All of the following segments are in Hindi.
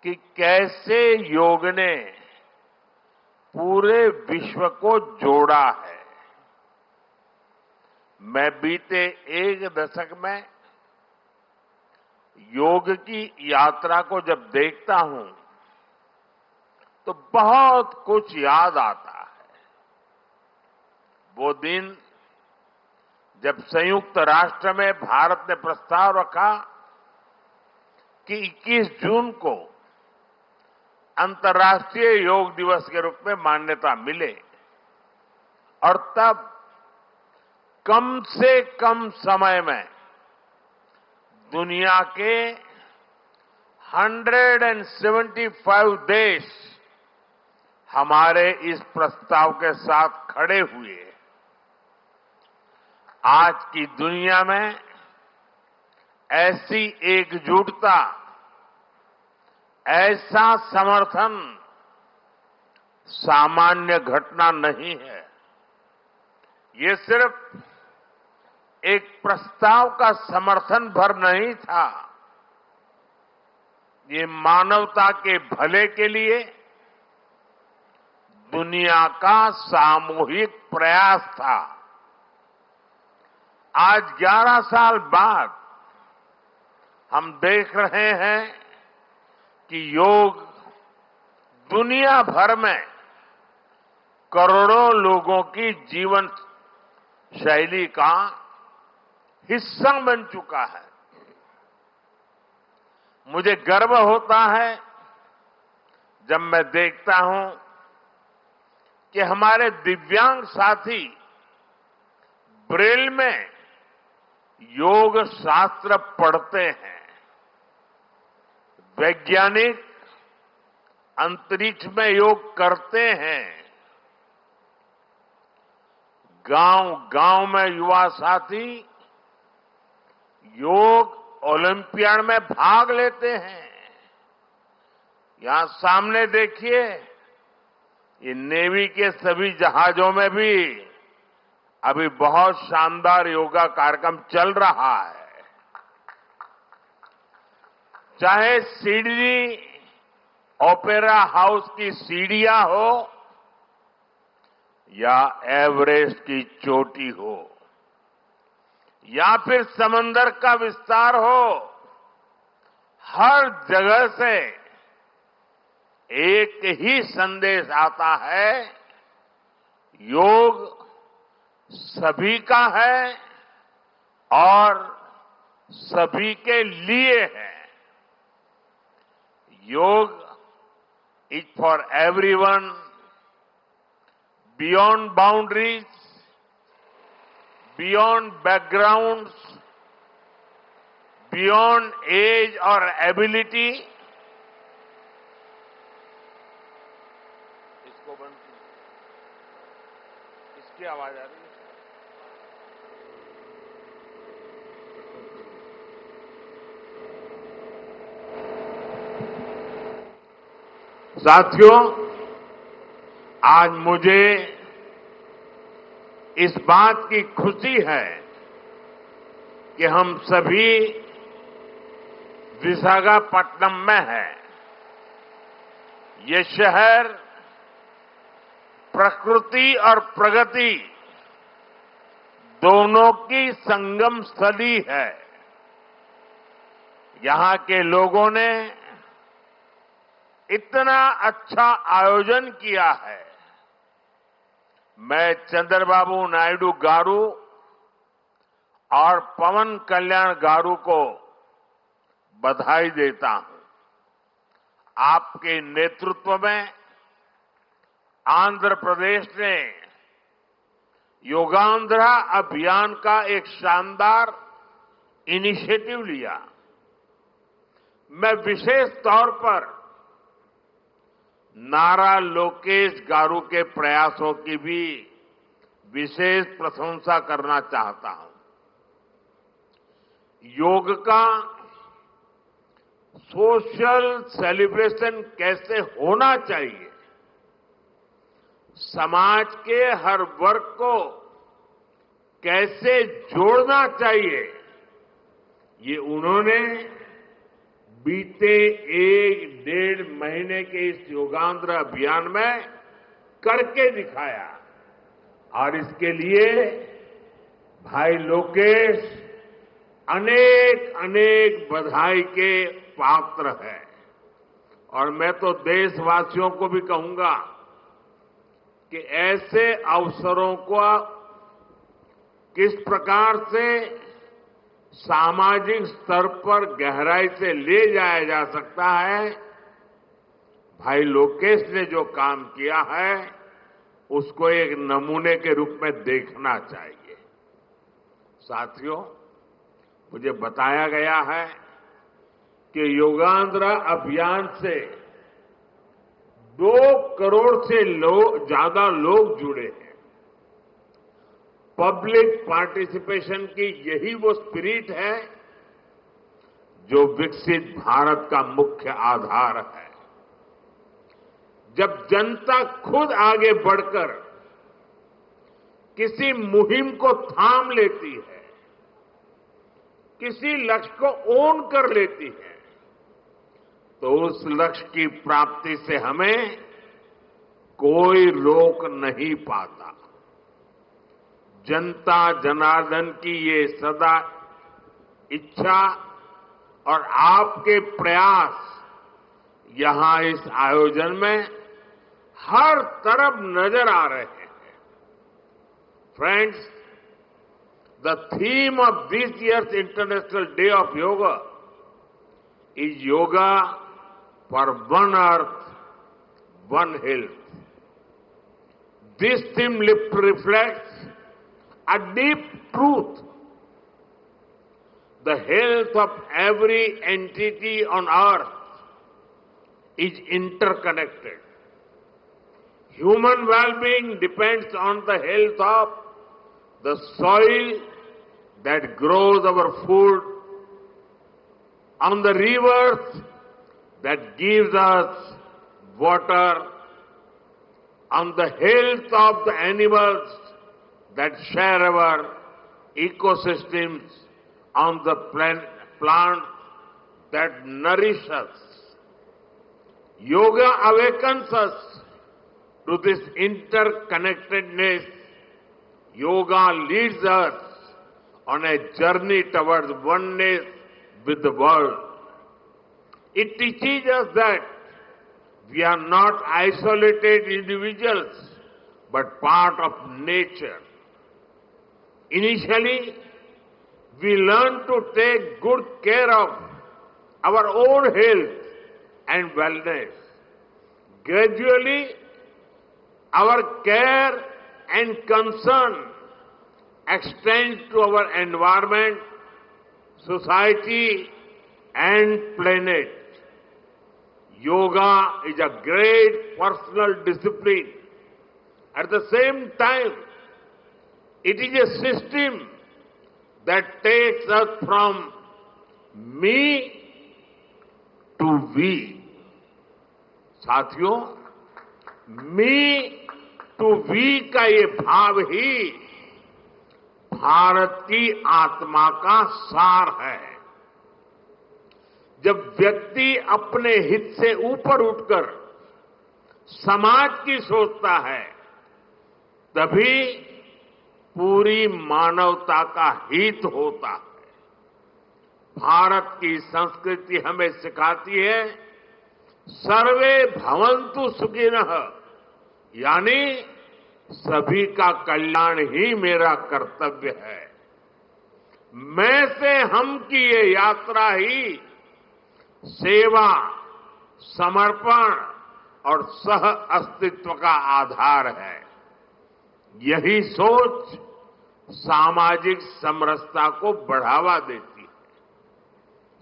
कि कैसे योग ने पूरे विश्व को जोड़ा है। मैं बीते एक दशक में योग की यात्रा को जब देखता हूं तो बहुत कुछ याद आता है। वो दिन जब संयुक्त राष्ट्र में भारत ने प्रस्ताव रखा कि 21 जून को अंतर्राष्ट्रीय योग दिवस के रूप में मान्यता मिले और तब कम से कम समय में दुनिया के 175 देश हमारे इस प्रस्ताव के साथ खड़े हुए। आज की दुनिया में ऐसी एकजुटता, ऐसा समर्थन सामान्य घटना नहीं है। ये सिर्फ एक प्रस्ताव का समर्थन भर नहीं था, ये मानवता के भले के लिए दुनिया का सामूहिक प्रयास था। आज 11 साल बाद हम देख रहे हैं कि योग दुनिया भर में करोड़ों लोगों की जीवन शैली का हिस्सा बन चुका है। मुझे गर्व होता है जब मैं देखता हूं कि हमारे दिव्यांग साथी ब्रेल में योग शास्त्र पढ़ते हैं। वैज्ञानिक अंतरिक्ष में योग करते हैं। गांव-गांव में युवा साथी योग ओलंपियाड में भाग लेते हैं। यहां सामने देखिए, ये नेवी के सभी जहाजों में भी अभी बहुत शानदार योगा कार्यक्रम चल रहा है। चाहे सिडनी ओपेरा हाउस की सीढ़ियां हो या एवरेस्ट की चोटी हो या फिर समंदर का विस्तार हो, हर जगह से एक ही संदेश आता है, योग सभी का है और सभी के लिए है। Yoga is for everyone, beyond boundaries, beyond backgrounds, beyond age और एबिलिटी। इसको बंद, इसकी आवाज आ रही है। साथियों, आज मुझे इस बात की खुशी है कि हम सभी विशाखापट्टनम में हैं। ये शहर प्रकृति और प्रगति दोनों की संगम स्थली है। यहां के लोगों ने इतना अच्छा आयोजन किया है। मैं चंद्रबाबू नायडू गारू और पवन कल्याण गारू को बधाई देता हूं। आपके नेतृत्व में आंध्र प्रदेश ने योगांध्रा अभियान का एक शानदार इनिशिएटिव लिया। मैं विशेष तौर पर नारा लोकेश गारू के प्रयासों की भी विशेष प्रशंसा करना चाहता हूं। योग का सोशल सेलिब्रेशन कैसे होना चाहिए, समाज के हर वर्ग को कैसे जोड़ना चाहिए, ये उन्होंने बीते 1-1.5 महीने के इस योगांध्र अभियान में करके दिखाया और इसके लिए भाई लोकेश अनेक अनेक बधाई के पात्र है। और मैं तो देशवासियों को भी कहूंगा कि ऐसे अवसरों को किस प्रकार से सामाजिक स्तर पर गहराई से ले जाया जा सकता है, भाई लोकेश ने जो काम किया है उसको एक नमूने के रूप में देखना चाहिए। साथियों, मुझे बताया गया है कि योगांध्र अभियान से 2 करोड़ से ज्यादा लोग जुड़े हैं। पब्लिक पार्टिसिपेशन की यही वो स्पिरिट है जो विकसित भारत का मुख्य आधार है। जब जनता खुद आगे बढ़कर किसी मुहिम को थाम लेती है, किसी लक्ष्य को ओन कर लेती है, तो उस लक्ष्य की प्राप्ति से हमें कोई रोक नहीं पाता। जनता जनार्दन की ये सदा इच्छा और आपके प्रयास यहां इस आयोजन में हर तरफ नजर आ रहे हैं। Friends, the theme of this year's International Day of Yoga is Yoga for One Earth, One Health. This theme reflects a deep truth. The health of every entity on earth is interconnected. Human well-being depends on the health of the soil that grows our food, on the rivers that gives us water, on the health of the animals that share our ecosystems, on the plants that nourish us. Yoga awakens us to this interconnectedness. Yoga leads us on a journey towards oneness with the world. It teaches us that we are not isolated individuals, but part of nature. Initially, we learn to take good care of our own health and wellness. Gradually, our care and concern extends to our environment, society, and planet. Yoga is a great personal discipline. At the same time, it is a system that takes us from me to we. साथियों, मी टू वी का ये भाव ही भारत की आत्मा का सार है। जब व्यक्ति अपने हित से ऊपर उठकर समाज की सोचता है, तभी पूरी मानवता का हित होता है। भारत की संस्कृति हमें सिखाती है, सर्वे भवन्तु सुखिनः, यानी सभी का कल्याण ही मेरा कर्तव्य है। मैं से हम की ये यात्रा ही सेवा, समर्पण और सह अस्तित्व का आधार है। यही सोच सामाजिक समरसता को बढ़ावा देती है।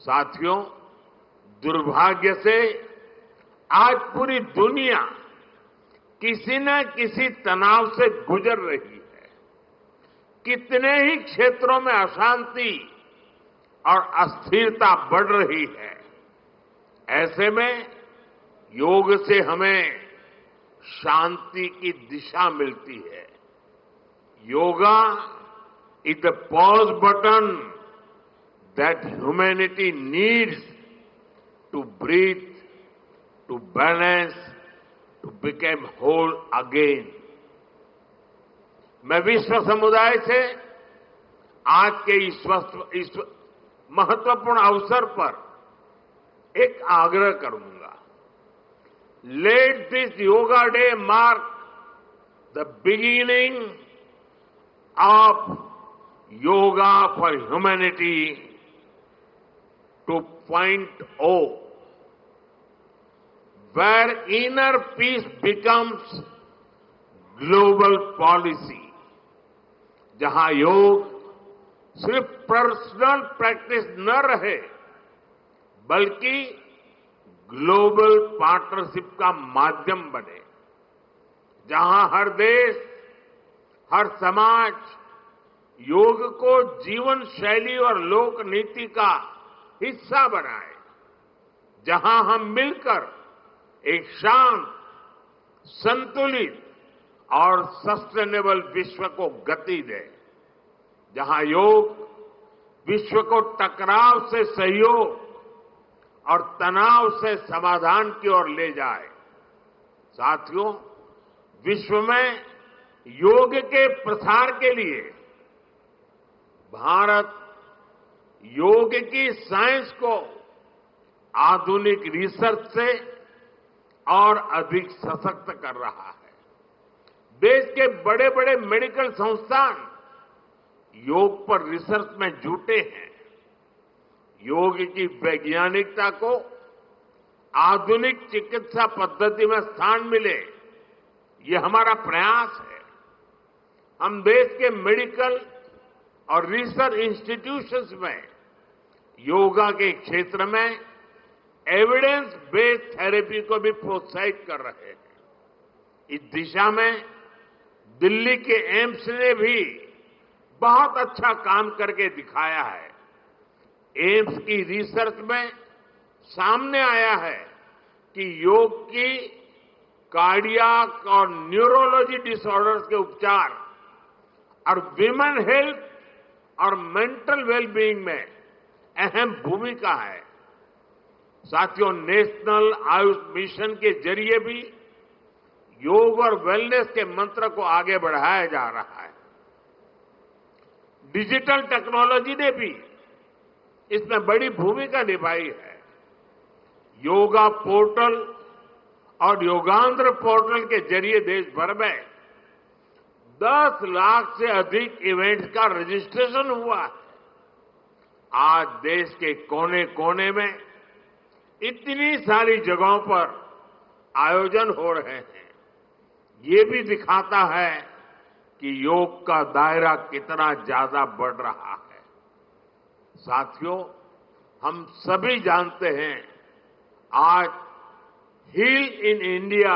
साथियों, दुर्भाग्य से आज पूरी दुनिया किसी न किसी तनाव से गुजर रही है। कितने ही क्षेत्रों में अशांति और अस्थिरता बढ़ रही है। ऐसे में योग से हमें शांति की दिशा मिलती है। Yoga is the pause button that humanity needs to breathe, to balance, to become whole again. मैं विश्व समुदाय से आज के इस महत्वपूर्ण अवसर पर एक आग्रह करूंगा. Let this yoga day mark the beginning of yoga for humanity 2.0, where inner peace becomes global policy. जहां योग सिर्फ पर्सनल प्रैक्टिस न रहे बल्कि ग्लोबल पार्टनरशिप का माध्यम बने. जहां हर देश, हर समाज योग को जीवन शैली और लोक नीति का हिस्सा बनाए. जहां हम मिलकर एक शांत, संतुलित और सस्टेनेबल विश्व को गति दें. जहां योग विश्व को टकराव से सहयोग और तनाव से समाधान की ओर ले जाए. साथियों, विश्व में योग के प्रसार के लिए भारत योग की साइंस को आधुनिक रिसर्च से और अधिक सशक्त कर रहा है. देश के बड़े बड़े मेडिकल संस्थान योग पर रिसर्च में जुटे हैं. योग की वैज्ञानिकता को आधुनिक चिकित्सा पद्धति में स्थान मिले, ये हमारा प्रयास है. हम देश के मेडिकल और रिसर्च इंस्टीट्यूशंस में योगा के क्षेत्र में एविडेंस बेस्ड थेरेपी को भी प्रोत्साहित कर रहे हैं. इस दिशा में दिल्ली के एम्स ने भी बहुत अच्छा काम करके दिखाया है. एम्स की रिसर्च में सामने आया है कि योग की कार्डियक और न्यूरोलॉजी डिसऑर्डर्स के उपचार और विमेन हेल्थ और मेंटल वेलबीइंग में अहम भूमिका है. साथियों, नेशनल आयुष मिशन के जरिए भी योग और वेलनेस के मंत्र को आगे बढ़ाया जा रहा है. डिजिटल टेक्नोलॉजी ने भी इसमें बड़ी भूमिका निभाई है. योगा पोर्टल और योगांध्र पोर्टल के जरिए देश भर में 10 लाख से अधिक इवेंट्स का रजिस्ट्रेशन हुआ है. आज देश के कोने कोने में इतनी सारी जगहों पर आयोजन हो रहे हैं. ये भी दिखाता है कि योग का दायरा कितना ज्यादा बढ़ रहा है. साथियों, हम सभी जानते हैं आज हील इन इंडिया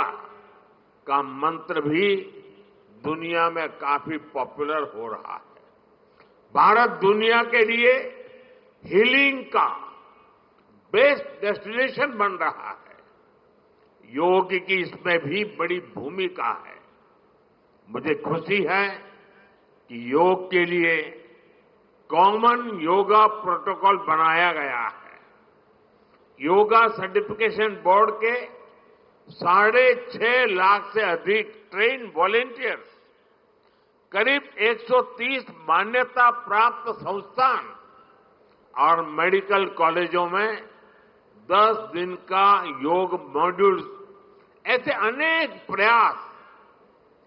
का मंत्र भी दुनिया में काफी पॉपुलर हो रहा है. भारत दुनिया के लिए हीलिंग का बेस्ट डेस्टिनेशन बन रहा है. योग की इसमें भी बड़ी भूमिका है. मुझे खुशी है कि योग के लिए कॉमन योगा प्रोटोकॉल बनाया गया है. योगा सर्टिफिकेशन बोर्ड के 6.5 लाख से अधिक ट्रेन वॉलेंटियर्स, करीब 130 मान्यता प्राप्त संस्थान और मेडिकल कॉलेजों में 10 दिन का योग मॉड्यूल्स, ऐसे अनेक प्रयास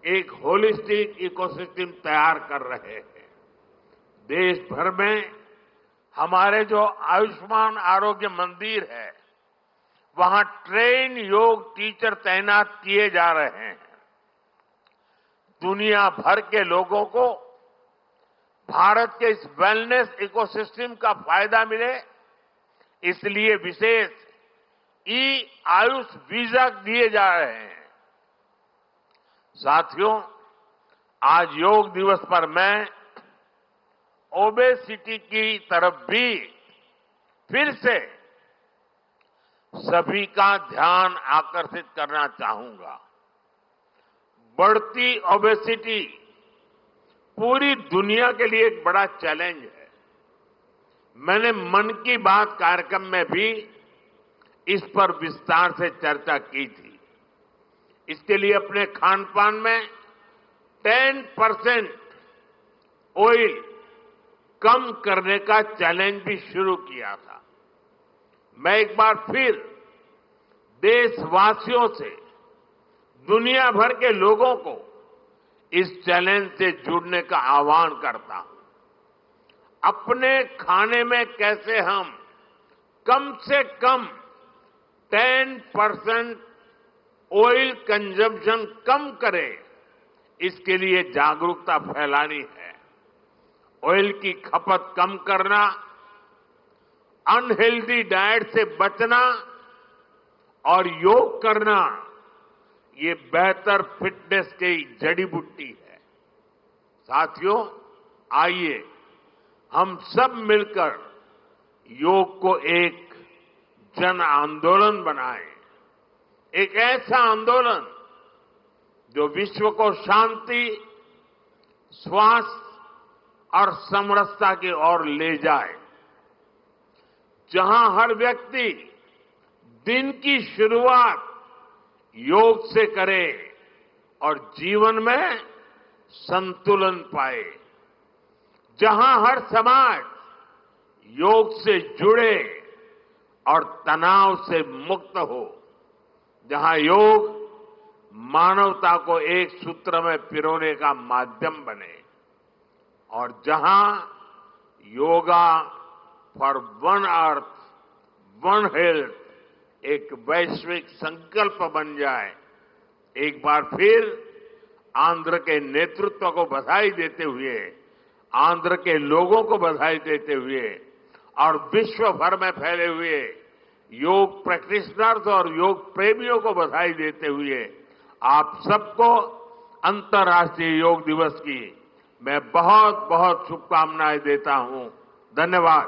एक होलिस्टिक इकोसिस्टम तैयार कर रहे हैं. देश भर में हमारे जो आयुष्मान आरोग्य मंदिर है, वहां ट्रेन योग टीचर तैनात किए जा रहे हैं. दुनिया भर के लोगों को भारत के इस वेलनेस इकोसिस्टम का फायदा मिले, इसलिए विशेष आयुष वीजा दिए जा रहे हैं. साथियों, आज योग दिवस पर मैं ओबेसिटी की तरफ भी फिर से सभी का ध्यान आकर्षित करना चाहूंगा. बढ़ती ओबेसिटी पूरी दुनिया के लिए एक बड़ा चैलेंज है. मैंने मन की बात कार्यक्रम में भी इस पर विस्तार से चर्चा की थी। इसके लिए अपने खान पान में 10% ऑयल कम करने का चैलेंज भी शुरू किया था। मैं एक बार फिर देशवासियों से, दुनिया भर के लोगों को इस चैलेंज से जुड़ने का आह्वान करता हूं। अपने खाने में कैसे हम कम से कम 10% ऑयल कंजम्पशन कम करें, इसके लिए जागरूकता फैलानी है। ऑयल की खपत कम करना, अनहेल्दी डाइट से बचना और योग करना, ये बेहतर फिटनेस की जड़ी बूटी है। साथियों, आइए हम सब मिलकर योग को एक जन आंदोलन बनाएं, एक ऐसा आंदोलन जो विश्व को शांति, स्वास्थ्य और समरसता की ओर ले जाए, जहां हर व्यक्ति दिन की शुरुआत योग से करे और जीवन में संतुलन पाए, जहां हर समाज योग से जुड़े और तनाव से मुक्त हो, जहां योग मानवता को एक सूत्र में पिरोने का माध्यम बने और जहां yoga for one earth one health एक वैश्विक संकल्प बन जाए। एक बार फिर आंध्र के नेतृत्व को बधाई देते हुए, आंध्र के लोगों को बधाई देते हुए और विश्व भर में फैले हुए योग प्रैक्टिशनर्स और योग प्रेमियों को बधाई देते हुए आप सबको अंतर्राष्ट्रीय योग दिवस की मैं बहुत बहुत शुभकामनाएं देता हूं। धन्यवाद।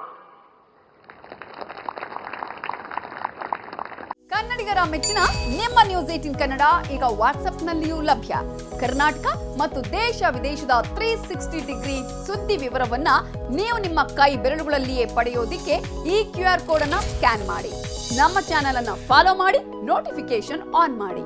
ಕನ್ನಡಿಗರ ಮೆಚ್ಚಿನ ನಿಮ್ಮ ನ್ಯೂಸ್ 18 ಕನ್ನಡ ಈಗ ವಾಟ್ಸ್ಆಪ್ನಲ್ಲಿಯೂ ಲಭ್ಯ. ಕರ್ನಾಟಕ ಮತ್ತು ದೇಶ ವಿದೇಶದ 360 ಡಿಗ್ರಿ ಸುದ್ದಿ ವಿವರವನ್ನ ನೀವು ನಿಮ್ಮ ಕೈ ಬೆರಳುಗಳಲ್ಲಿಯೇ ಪಡೆಯೋದಿಕ್ಕೆ ಈ QR ಕೋಡ್ ಅನ್ನು ಸ್ಕ್ಯಾನ್ ಮಾಡಿ. ನಮ್ಮ ಚಾನೆಲ್ ಅನ್ನು ಫಾಲೋ ಮಾಡಿ, ನೋಟಿಫಿಕೇಶನ್ ಆನ್ ಮಾಡಿ.